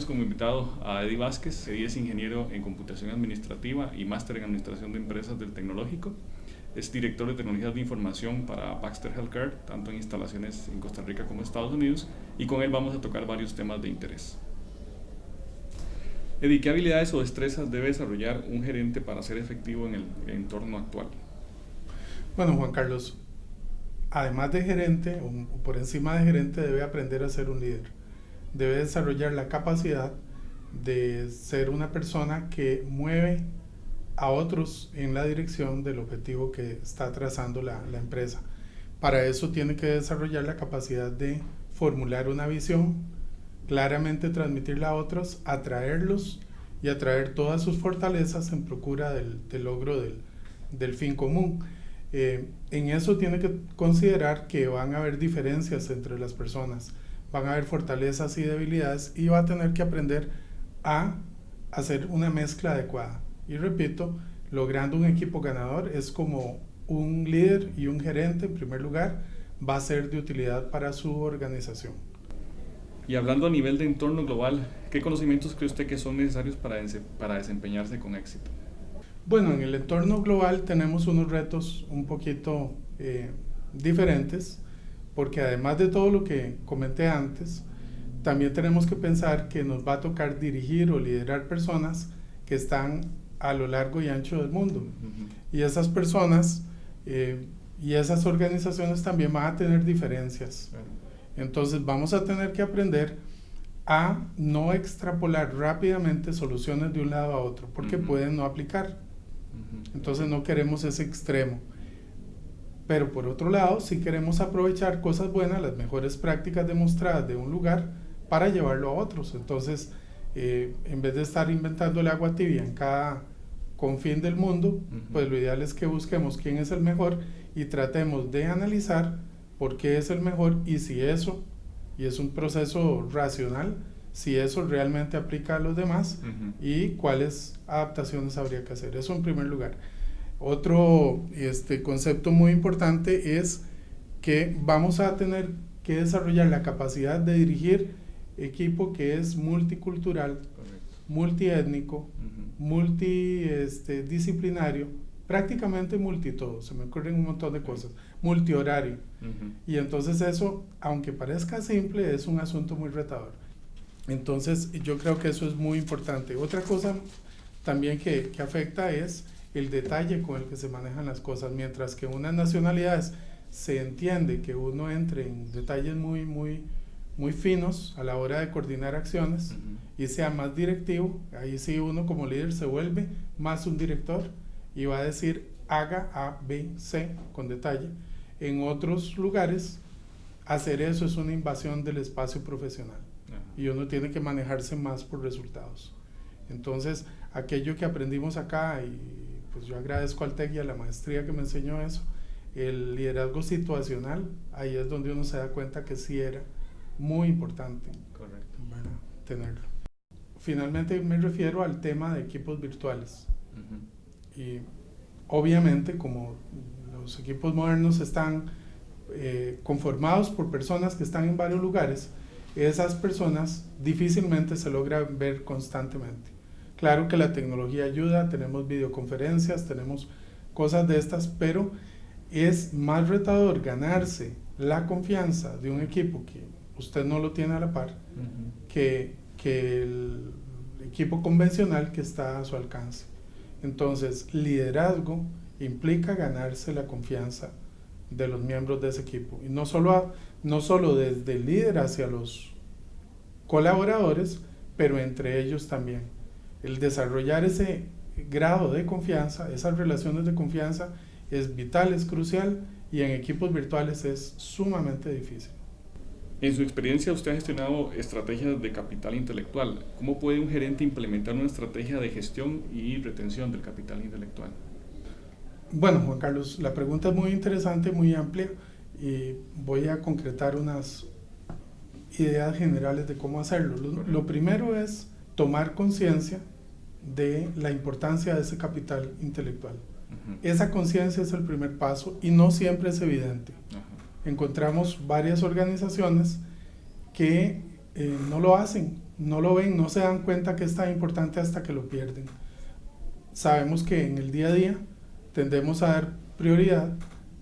tenemos como invitado a Eddie Vázquez. Eddie es ingeniero en computación administrativa y máster en administración de empresas del Tecnológico. Es director de tecnologías de información para Baxter Healthcare, tanto en instalaciones en Costa Rica como Estados Unidos, y con él vamos a tocar varios temas de interés. Eddie, ¿qué habilidades o destrezas debe desarrollar un gerente para ser efectivo en el entorno actual? Bueno, Juan Carlos, además de gerente, o por encima de gerente, debe aprender a ser un líder. Debe desarrollar la capacidad de ser una persona que mueve a otros en la dirección del objetivo que está trazando la empresa. Para eso tiene que desarrollar la capacidad de formular una visión, claramente transmitirla a otros, atraerlos y atraer todas sus fortalezas en procura del logro del fin común. En eso tiene que considerar que van a haber diferencias entre las personas, van a haber fortalezas y debilidades, y va a tener que aprender a hacer una mezcla adecuada. Y repito, logrando un equipo ganador es como un líder y un gerente, en primer lugar, va a ser de utilidad para su organización. Y hablando a nivel de entorno global, ¿qué conocimientos cree usted que son necesarios para desempeñarse con éxito? Bueno, en el entorno global tenemos unos retos un poquito diferentes, porque además de todo lo que comenté antes, también tenemos que pensar que nos va a tocar dirigir o liderar personas que están a lo largo y ancho del mundo. Y esas personas y esas organizaciones también van a tener diferencias. Entonces vamos a tener que aprender a no extrapolar rápidamente soluciones de un lado a otro, porque pueden no aplicar. Entonces no queremos ese extremo. Pero por otro lado, sí queremos aprovechar cosas buenas, las mejores prácticas demostradas de un lugar, para llevarlo a otros. Entonces, en vez de estar inventando el agua tibia en cada confín del mundo, pues lo ideal es que busquemos quién es el mejor y tratemos de analizar por qué es el mejor, y si eso, y es un proceso racional, si eso realmente aplica a los demás y cuáles adaptaciones habría que hacer. Eso en primer lugar. Otro concepto muy importante es que vamos a tener que desarrollar la capacidad de dirigir equipo que es multicultural, multiétnico, multidisciplinario, prácticamente multitodo, se me ocurren un montón de cosas, multihorario. Y entonces eso, aunque parezca simple, es un asunto muy retador. Entonces yo creo que eso es muy importante. Otra cosa también que afecta es el detalle con el que se manejan las cosas. Mientras que en unas nacionalidades se entiende que uno entre en detalles muy finos a la hora de coordinar acciones y sea más directivo, ahí sí uno como líder se vuelve más un director y va a decir haga A, B, C con detalle. En otros lugares hacer eso es una invasión del espacio profesional y uno tiene que manejarse más por resultados. Entonces aquello que aprendimos acá, y pues yo agradezco al TEC y a la maestría que me enseñó eso, el liderazgo situacional, ahí es donde uno se da cuenta que sí era muy importante. Correcto. Tenerlo. Finalmente me refiero al tema de equipos virtuales. Y obviamente, como los equipos modernos están conformados por personas que están en varios lugares, esas personas difícilmente se logran ver constantemente. Claro que la tecnología ayuda, tenemos videoconferencias, tenemos cosas de estas, pero es más retador ganarse la confianza de un equipo que usted no lo tiene a la par que el equipo convencional que está a su alcance. Entonces, liderazgo implica ganarse la confianza de los miembros de ese equipo, y no solo desde el líder hacia los colaboradores, pero entre ellos también. El desarrollar ese grado de confianza, esas relaciones de confianza, es vital, es crucial, y en equipos virtuales es sumamente difícil. En su experiencia, usted ha gestionado estrategias de capital intelectual. ¿Cómo puede un gerente implementar una estrategia de gestión y retención del capital intelectual? Bueno, Juan Carlos, la pregunta es muy interesante, muy amplia, y voy a concretar unas ideas generales de cómo hacerlo. Lo primero es tomar conciencia de la importancia de ese capital intelectual. Esa conciencia es el primer paso y no siempre es evidente. Encontramos varias organizaciones que no lo hacen no lo ven, no se dan cuenta que es tan importante hasta que lo pierden. Sabemos que en el día a día tendemos a dar prioridad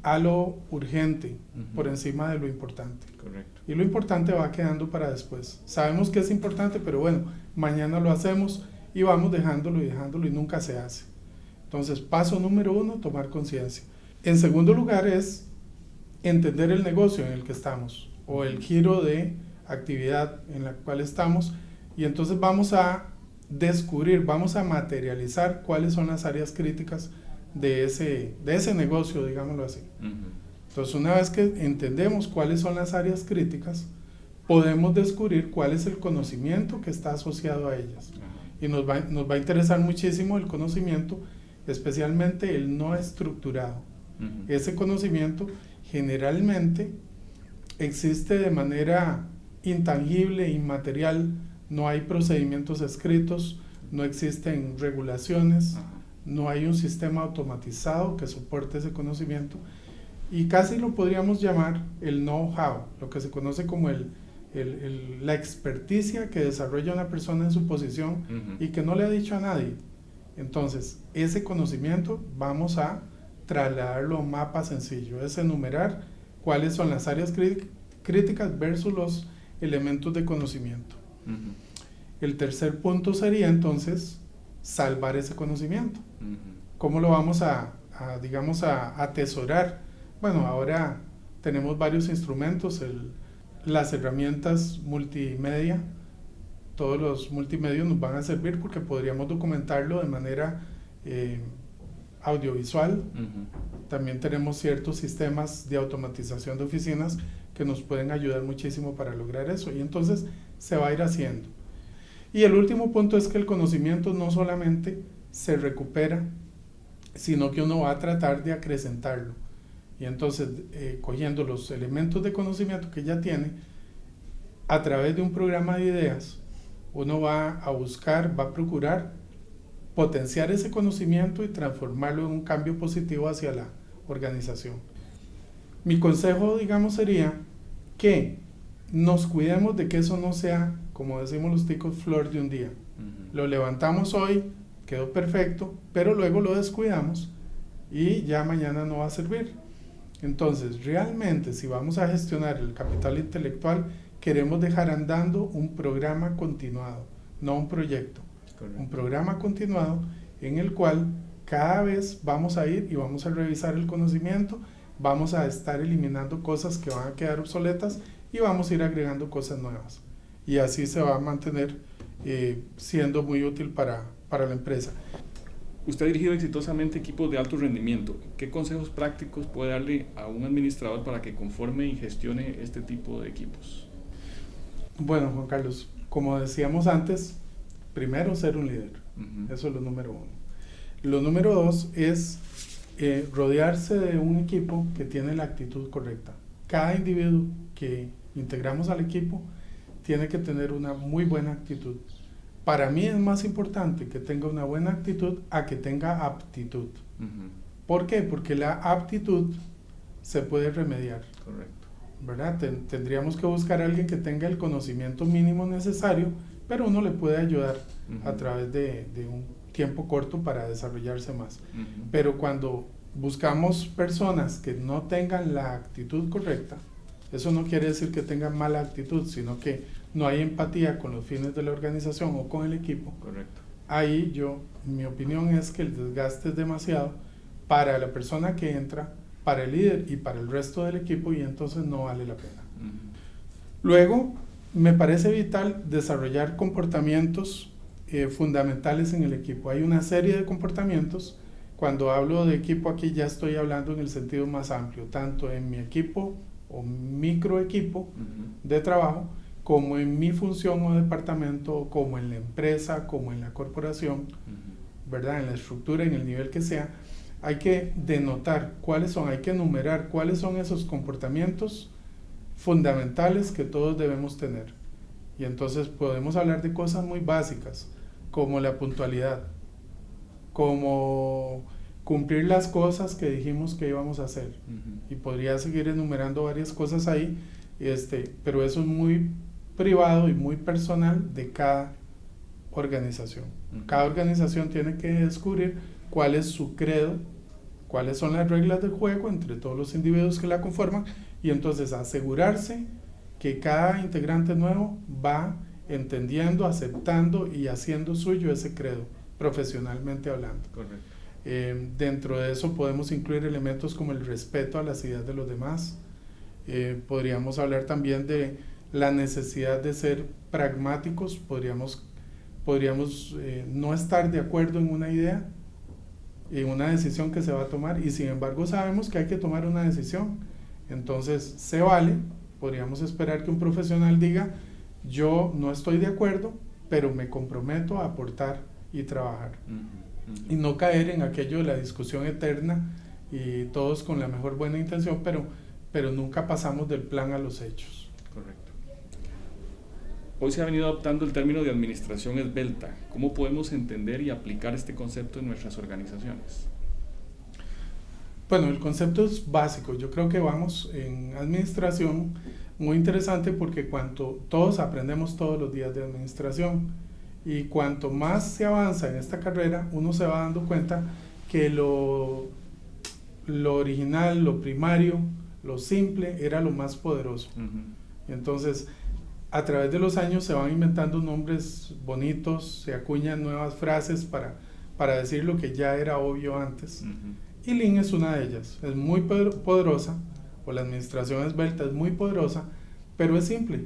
a lo urgente por encima de lo importante. Correcto. Y lo importante va quedando para después. Sabemos que es importante, pero bueno, mañana lo hacemos y vamos dejándolo y nunca se hace. Entonces, paso número 1, tomar conciencia. En segundo lugar es entender el negocio en el que estamos o el giro de actividad en la cual estamos, y entonces vamos a descubrir, vamos a materializar cuáles son las áreas críticas de ese negocio, digámoslo así. Entonces, una vez que entendemos cuáles son las áreas críticas, podemos descubrir cuál es el conocimiento que está asociado a ellas. Y nos va a interesar muchísimo el conocimiento, especialmente el no estructurado. Ese conocimiento generalmente existe de manera intangible, inmaterial, no hay procedimientos escritos, no existen regulaciones, no hay un sistema automatizado que soporte ese conocimiento, y casi lo podríamos llamar el know-how, lo que se conoce como la experticia que desarrolla una persona en su posición y que no le ha dicho a nadie. Entonces, ese conocimiento vamos a trasladarlo a un mapa sencillo, es enumerar cuáles son las áreas críticas versus los elementos de conocimiento. El tercer punto sería entonces salvar ese conocimiento. ¿Cómo lo vamos a atesorar? Bueno, ahora tenemos varios instrumentos, las herramientas multimedia, todos los multimedios nos van a servir porque podríamos documentarlo de manera audiovisual. También tenemos ciertos sistemas de automatización de oficinas que nos pueden ayudar muchísimo para lograr eso, y entonces se va a ir haciendo. Y el último punto es que el conocimiento no solamente se recupera, sino que uno va a tratar de acrecentarlo. Y entonces, cogiendo los elementos de conocimiento que ya tiene, a través de un programa de ideas, uno va a buscar, va a procurar potenciar ese conocimiento y transformarlo en un cambio positivo hacia la organización. Mi consejo, digamos, sería que nos cuidemos de que eso no sea, como decimos los ticos, flor de un día. Lo levantamos hoy, quedó perfecto, pero luego lo descuidamos y ya mañana no va a servir. Entonces, realmente, si vamos a gestionar el capital intelectual, queremos dejar andando un programa continuado, no un proyecto. Correcto. Un programa continuado en el cual cada vez vamos a ir y vamos a revisar el conocimiento, vamos a estar eliminando cosas que van a quedar obsoletas y vamos a ir agregando cosas nuevas. Y así se va a mantener siendo muy útil para la empresa. Usted ha dirigido exitosamente equipos de alto rendimiento. ¿Qué consejos prácticos puede darle a un administrador para que conforme y gestione este tipo de equipos? Bueno, Juan Carlos, como decíamos antes, primero ser un líder. Eso es lo número 1. Lo número 2 es rodearse de un equipo que tiene la actitud correcta. Cada individuo que integramos al equipo tiene que tener una muy buena actitud. Para mí es más importante que tenga una buena actitud a que tenga aptitud. ¿Por qué? Porque la aptitud se puede remediar. Correcto. ¿Verdad? Tendríamos que buscar a alguien que tenga el conocimiento mínimo necesario, pero uno le puede ayudar a través de un tiempo corto para desarrollarse más. Pero cuando buscamos personas que no tengan la actitud correcta, eso no quiere decir que tengan mala actitud, sino que no hay empatía con los fines de la organización o con el equipo. Correcto. Ahí mi opinión es que el desgaste es demasiado para la persona que entra, para el líder y para el resto del equipo, y entonces no vale la pena. Luego, me parece vital desarrollar comportamientos fundamentales en el equipo. Hay una serie de comportamientos. Cuando hablo de equipo aquí ya estoy hablando en el sentido más amplio, tanto en mi equipo o microequipo de trabajo, como en mi función o departamento, como en la empresa, como en la corporación, ¿verdad? En la estructura, en el nivel que sea. Hay que denotar cuáles son, hay que enumerar cuáles son esos comportamientos fundamentales que todos debemos tener. Y entonces podemos hablar de cosas muy básicas, como la puntualidad, como cumplir las cosas que dijimos que íbamos a hacer. Y podría seguir enumerando varias cosas ahí, pero eso es muy privado y muy personal de cada organización. Cada organización tiene que descubrir cuál es su credo, cuáles son las reglas del juego entre todos los individuos que la conforman, y entonces asegurarse que cada integrante nuevo va entendiendo, aceptando y haciendo suyo ese credo, profesionalmente hablando. Correcto. Dentro de eso podemos incluir elementos como el respeto a las ideas de los demás. Podríamos hablar también de la necesidad de ser pragmáticos. Podríamos no estar de acuerdo en una idea, en una decisión que se va a tomar, y sin embargo sabemos que hay que tomar una decisión. Entonces se vale, podríamos esperar que un profesional diga: yo no estoy de acuerdo, pero me comprometo a aportar y trabajar. Y no caer en aquello de la discusión eterna y todos con la mejor buena intención, pero nunca pasamos del plan a los hechos. Correcto. Hoy se ha venido adoptando el término de administración esbelta. ¿Cómo podemos entender y aplicar este concepto en nuestras organizaciones? Bueno, el concepto es básico. Yo creo que vamos en administración muy interesante, porque todos aprendemos todos los días de administración, y cuanto más se avanza en esta carrera, uno se va dando cuenta que lo original, lo primario, lo simple era lo más poderoso. Entonces, a través de los años se van inventando nombres bonitos, se acuñan nuevas frases para decir lo que ya era obvio antes. Y Lean es una de ellas. Es muy poderosa, o la administración esbelta es muy poderosa, pero es simple.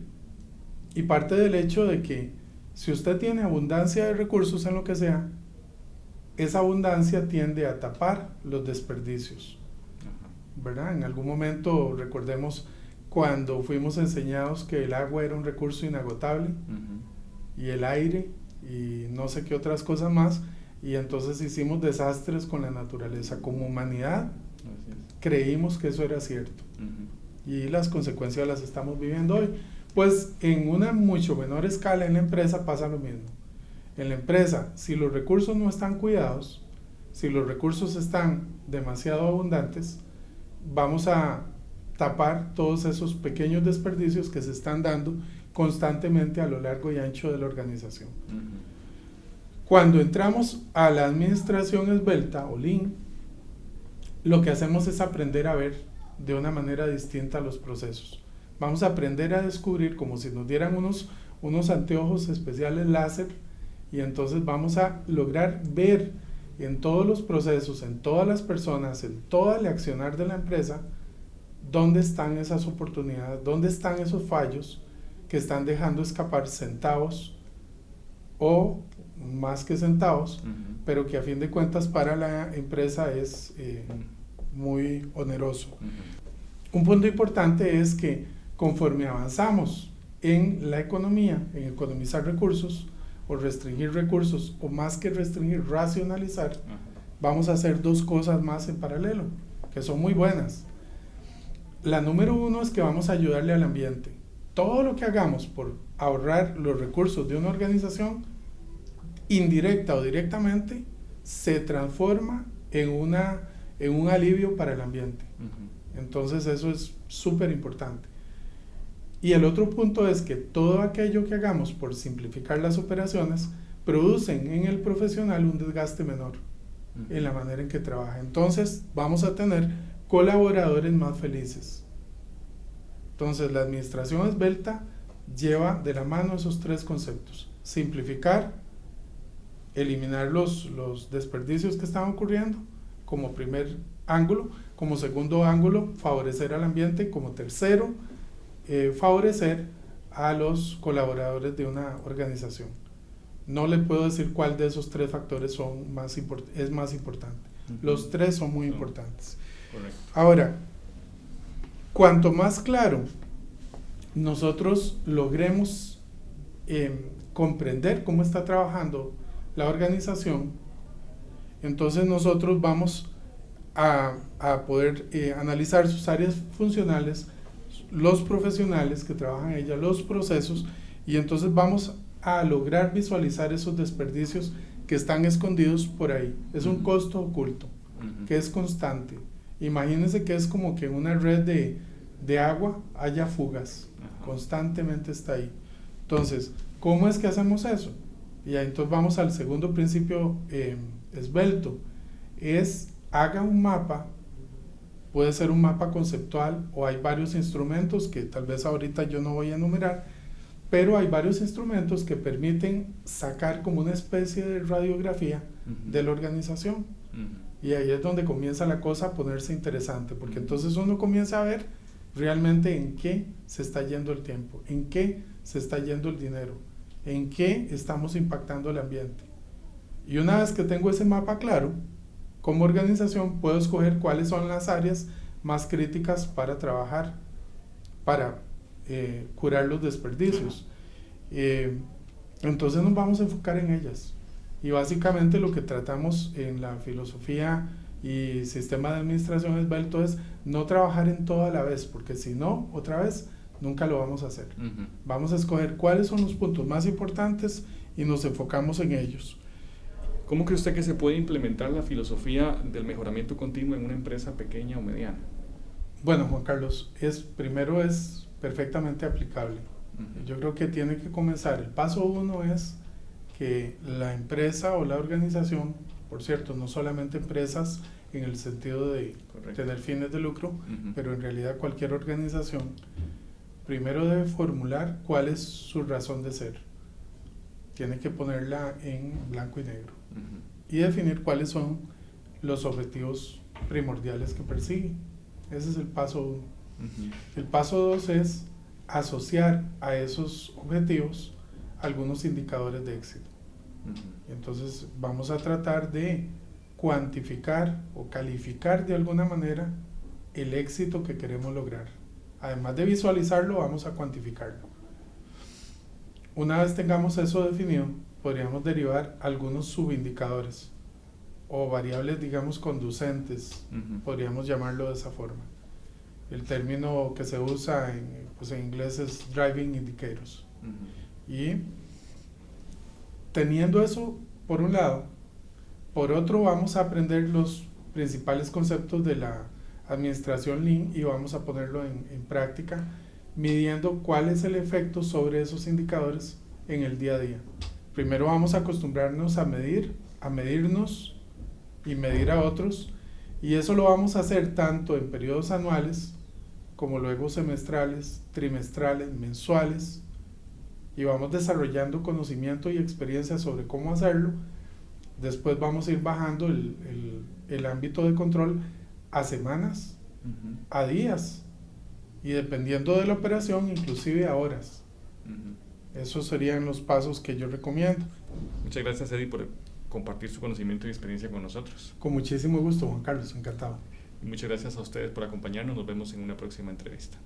Y parte del hecho de que si usted tiene abundancia de recursos en lo que sea, esa abundancia tiende a tapar los desperdicios, ¿verdad? En algún momento, recordemos cuando fuimos enseñados que el agua era un recurso inagotable, y el aire, y no sé qué otras cosas más, y entonces hicimos desastres con la naturaleza. Como humanidad, creímos que eso era cierto, y las consecuencias las estamos viviendo hoy. Pues en una mucho menor escala en la empresa pasa lo mismo. En la empresa, si los recursos no están cuidados, si los recursos están demasiado abundantes, vamos a tapar todos esos pequeños desperdicios que se están dando constantemente a lo largo y ancho de la organización. Cuando entramos a la administración esbelta o Lean, lo que hacemos es aprender a ver de una manera distinta los procesos. Vamos a aprender a descubrir, como si nos dieran unos anteojos especiales láser, y entonces vamos a lograr ver en todos los procesos, en todas las personas, en todo el accionar de la empresa, dónde están esas oportunidades, dónde están esos fallos que están dejando escapar centavos, o más que centavos, pero que a fin de cuentas para la empresa es muy oneroso. Un punto importante es que conforme avanzamos en la economía, en economizar recursos o restringir recursos, o más que restringir, racionalizar, vamos a hacer dos cosas más en paralelo, que son muy buenas. La número uno es que vamos a ayudarle al ambiente. Todo lo que hagamos por ahorrar los recursos de una organización, indirecta o directamente, se transforma en un alivio para el ambiente. Entonces eso es súper importante. Y el otro punto es que todo aquello que hagamos por simplificar las operaciones producen en el profesional un desgaste menor en la manera en que trabaja. Entonces vamos a tener colaboradores más felices. Entonces la administración esbelta lleva de la mano esos tres conceptos: simplificar, eliminar los desperdicios que están ocurriendo como primer ángulo; como segundo ángulo, favorecer al ambiente; como tercero, favorecer a los colaboradores de una organización. No le puedo decir cuál de esos tres factores es más importante. Los tres son muy importantes. Correcto. Ahora, cuanto más claro nosotros logremos comprender cómo está trabajando la organización, entonces nosotros vamos a poder analizar sus áreas funcionales, los profesionales que trabajan en ella, los procesos, y entonces vamos a lograr visualizar esos desperdicios que están escondidos por ahí. Es un costo oculto que es constante. Imagínense que es como que en una red de agua haya fugas, constantemente está ahí. Entonces, ¿cómo es que hacemos eso? Y ahí entonces vamos al segundo principio esbelto, es haga un mapa, puede ser un mapa conceptual o hay varios instrumentos que tal vez ahorita yo no voy a enumerar, pero hay varios instrumentos que permiten sacar como una especie de radiografía de la organización. Y ahí es donde comienza la cosa a ponerse interesante, porque entonces uno comienza a ver realmente en qué se está yendo el tiempo, en qué se está yendo el dinero, en qué estamos impactando el ambiente. Y una vez que tengo ese mapa claro, como organización puedo escoger cuáles son las áreas más críticas para trabajar, para curar los desperdicios. Entonces nos vamos a enfocar en ellas. Y básicamente lo que tratamos en la filosofía y sistema de administración esbelto es no trabajar en todo a la vez, porque si no, otra vez, nunca lo vamos a hacer. Vamos a escoger cuáles son los puntos más importantes y nos enfocamos en ellos. ¿Cómo cree usted que se puede implementar la filosofía del mejoramiento continuo en una empresa pequeña o mediana? Bueno, Juan Carlos, primero es perfectamente aplicable. Yo creo que tiene que comenzar. El paso 1 es que la empresa o la organización, por cierto, no solamente empresas en el sentido de tener fines de lucro, pero en realidad cualquier organización, primero debe formular cuál es su razón de ser. Tiene que ponerla en blanco y negro y definir cuáles son los objetivos primordiales que persigue. Ese es el paso 1. El paso 2 es asociar a esos objetivos algunos indicadores de éxito. Entonces vamos a tratar de cuantificar o calificar de alguna manera el éxito que queremos lograr. Además de visualizarlo, vamos a cuantificarlo. Una vez tengamos eso definido, podríamos derivar algunos subindicadores o variables, digamos, conducentes, podríamos llamarlo de esa forma. El término que se usa en inglés es driving indicators. Y teniendo eso por un lado, por otro vamos a aprender los principales conceptos de la administración Lean y vamos a ponerlo en práctica, midiendo cuál es el efecto sobre esos indicadores en el día a día. Primero vamos a acostumbrarnos a medirnos y medir a otros, y eso lo vamos a hacer tanto en periodos anuales como luego semestrales, trimestrales, mensuales, y vamos desarrollando conocimiento y experiencia sobre cómo hacerlo. Después vamos a ir bajando el ámbito de control a semanas, a días, y dependiendo de la operación, inclusive a horas. Esos serían los pasos que yo recomiendo. Muchas gracias, Eddie, por compartir su conocimiento y experiencia con nosotros. Con muchísimo gusto, Juan Carlos, encantado. Y muchas gracias a ustedes por acompañarnos. Nos vemos en una próxima entrevista.